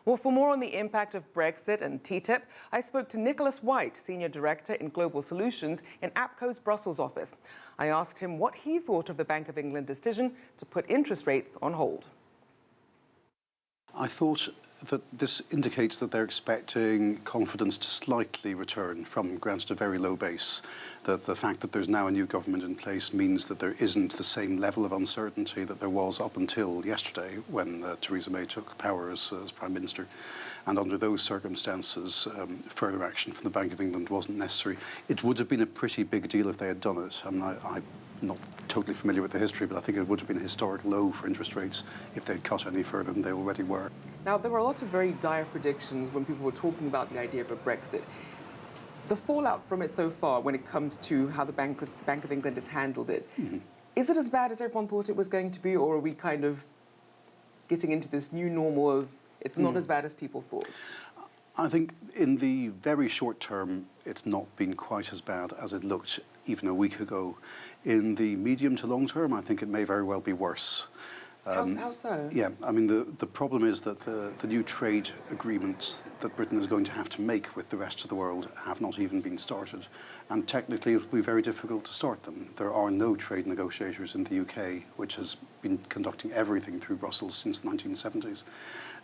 Well, for more on the impact of Brexit and TTIP, I spoke to Nicholas Whyte, Senior Director in Global Solutions in APCO's Brussels office. I asked him what he thought of the Bank of England decision to put interest rates on hold. I thought that this indicates that they're expecting confidence to slightly return from, granted, a very low base. That the fact that there's now a new government in place means that there isn't the same level of uncertainty that there was up until yesterday when Theresa May took power as Prime Minister. And under those circumstances, further action from the Bank of England wasn't necessary. It would have been a pretty big deal if they had done it. I'm not totally familiar with the history, but I think it would have been a historic low for interest rates if they'd cut any further than they already were. Now, there were a lot of very dire predictions when people were talking about the idea of a Brexit. The fallout from it so far, when it comes to how the Bank of England has handled it, is it as bad as everyone thought it was going to be, or are we kind of getting into this new normal of it's not as bad as people thought? I think in the very short term, it's not been quite as bad as it looked even a week ago. In the medium to long term, I think it may very well be worse. How so? Yeah, I mean, the problem is that the new trade agreements that Britain is going to have to make with the rest of the world have not even been started. And technically, it will be very difficult to start them. There are no trade negotiators in the UK, which has been conducting everything through Brussels since the 1970s.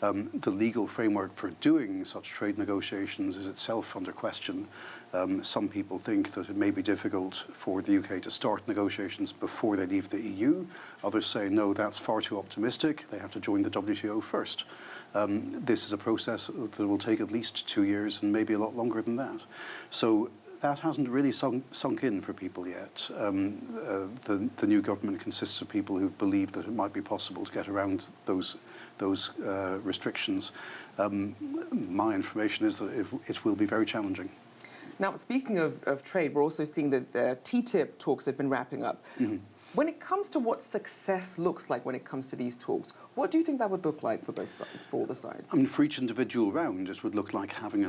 The legal framework for doing such trade negotiations is itself under question. Some people think that it may be difficult for the UK to start negotiations before they leave the EU. Others say, no, that's far too optimistic. They have to join the WTO first. This is a process that will take at least 2 years and maybe a lot longer than that. So that hasn't really sunk in for people yet. The new government consists of people who believe that it might be possible to get around those restrictions. My information is that it will be very challenging. Now, speaking of trade, we're also seeing that the TTIP talks have been wrapping up. When it comes to what success looks like when it comes to these talks, what do you think that would look like for both sides, for all the sides? I mean, for each individual round, it would look like having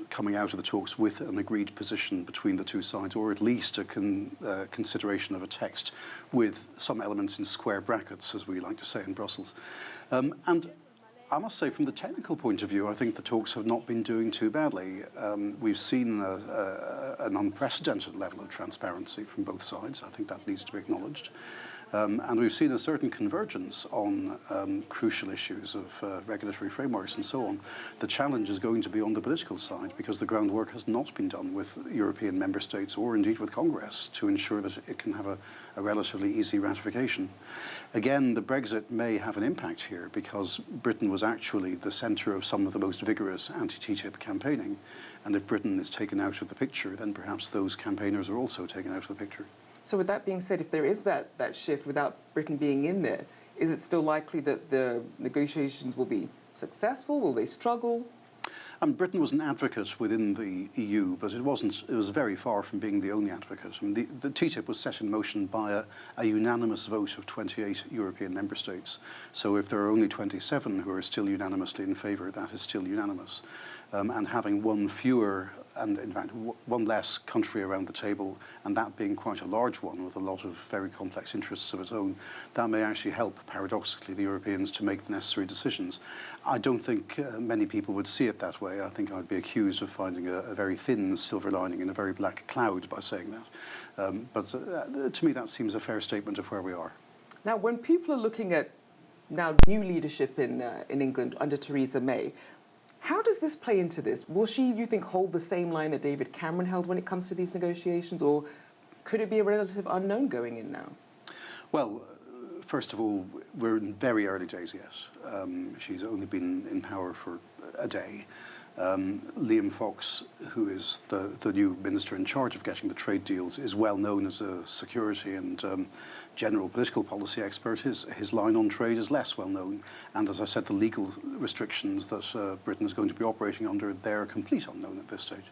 coming out of the talks with an agreed position between the two sides, or at least a consideration of a text with some elements in square brackets, as we like to say in Brussels. And I must say, from the technical point of view, I think the talks have not been doing too badly. We've seen an unprecedented level of transparency from both sides. I think that needs to be acknowledged. And we've seen a certain convergence on crucial issues of regulatory frameworks and so on. The challenge is going to be on the political side, because the groundwork has not been done with European member states or indeed with Congress to ensure that it can have a relatively easy ratification. Again, the Brexit may have an impact here, because Britain was actually the centre of some of the most vigorous anti-TTIP campaigning. And if Britain is taken out of the picture, then perhaps those campaigners are also taken out of the picture. So with that being said, if there is that shift without Britain being in there, is it still likely that the negotiations will be successful? Will they struggle? Britain was an advocate within the EU, but it was very far from being the only advocate. I mean, the TTIP was set in motion by a unanimous vote of 28 European member states. So if there are only 27 who are still unanimously in favour, that is still unanimous. And having one fewer, and in fact one less country around the table, and that being quite a large one with a lot of very complex interests of its own, that may actually help, paradoxically, the Europeans to make the necessary decisions. I don't think many people would see it that way. I think I'd be accused of finding a very thin silver lining in a very black cloud by saying that. But to me, that seems a fair statement of where we are. Now, when people are looking at now new leadership in England under Theresa May, how does this play into this? Will she, you think, hold the same line that David Cameron held when it comes to these negotiations, or could it be a relative unknown going in now? Well, first of all, we're in very early days yet. She's only been in power for a day. Liam Fox, who is the new minister in charge of getting the trade deals, is well known as a security and general political policy expert. His line on trade is less well known. And as I said, the legal restrictions that Britain is going to be operating under, they're a complete unknown at this stage.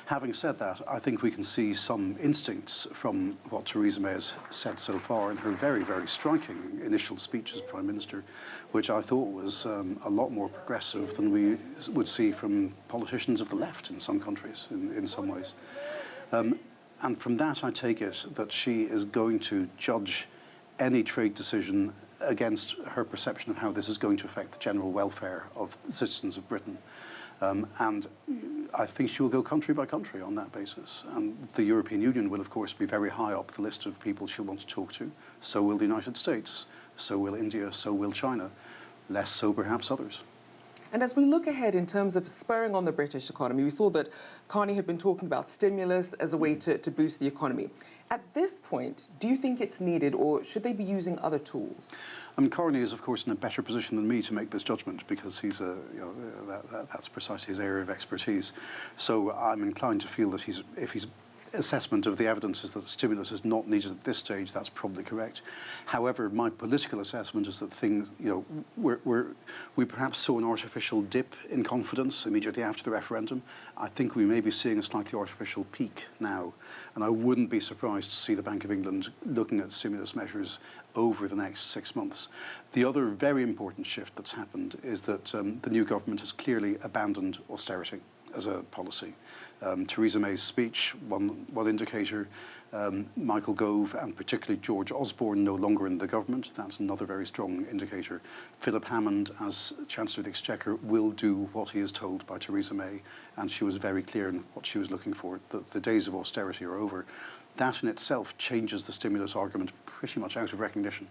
Having said that, I think we can see some instincts from what Theresa May has said so far in her very, very striking initial speech as Prime Minister, which I thought was a lot more progressive than we would see from politicians of the left in some countries, in some ways. And from that, I take it that she is going to judge any trade decision against her perception of how this is going to affect the general welfare of the citizens of Britain. And I think she will go country by country on that basis. And the European Union will, of course, be very high up the list of people she'll want to talk to. So will the United States, so will India, so will China. Less so, perhaps, others. And as we look ahead in terms of spurring on the British economy, we saw that Carney had been talking about stimulus as a way to boost the economy. At this point, do you think it's needed, or should they be using other tools? I mean, Carney is, of course, in a better position than me to make this judgment because he's that's precisely his area of expertise. So I'm inclined to feel that if his assessment of the evidence is that stimulus is not needed at this stage, that's probably correct. However, my political assessment is that things, we perhaps saw an artificial dip in confidence immediately after the referendum. I think we may be seeing a slightly artificial peak now, and I wouldn't be surprised to see the Bank of England looking at stimulus measures over the next 6 months. The other very important shift that's happened is that the new government has clearly abandoned austerity as a policy. Theresa May's speech, one indicator, Michael Gove and particularly George Osborne no longer in the government. That's another very strong indicator. Philip Hammond, as Chancellor of the Exchequer, will do what he is told by Theresa May, and she was very clear in what she was looking for. The days of austerity are over. That in itself changes the stimulus argument pretty much out of recognition.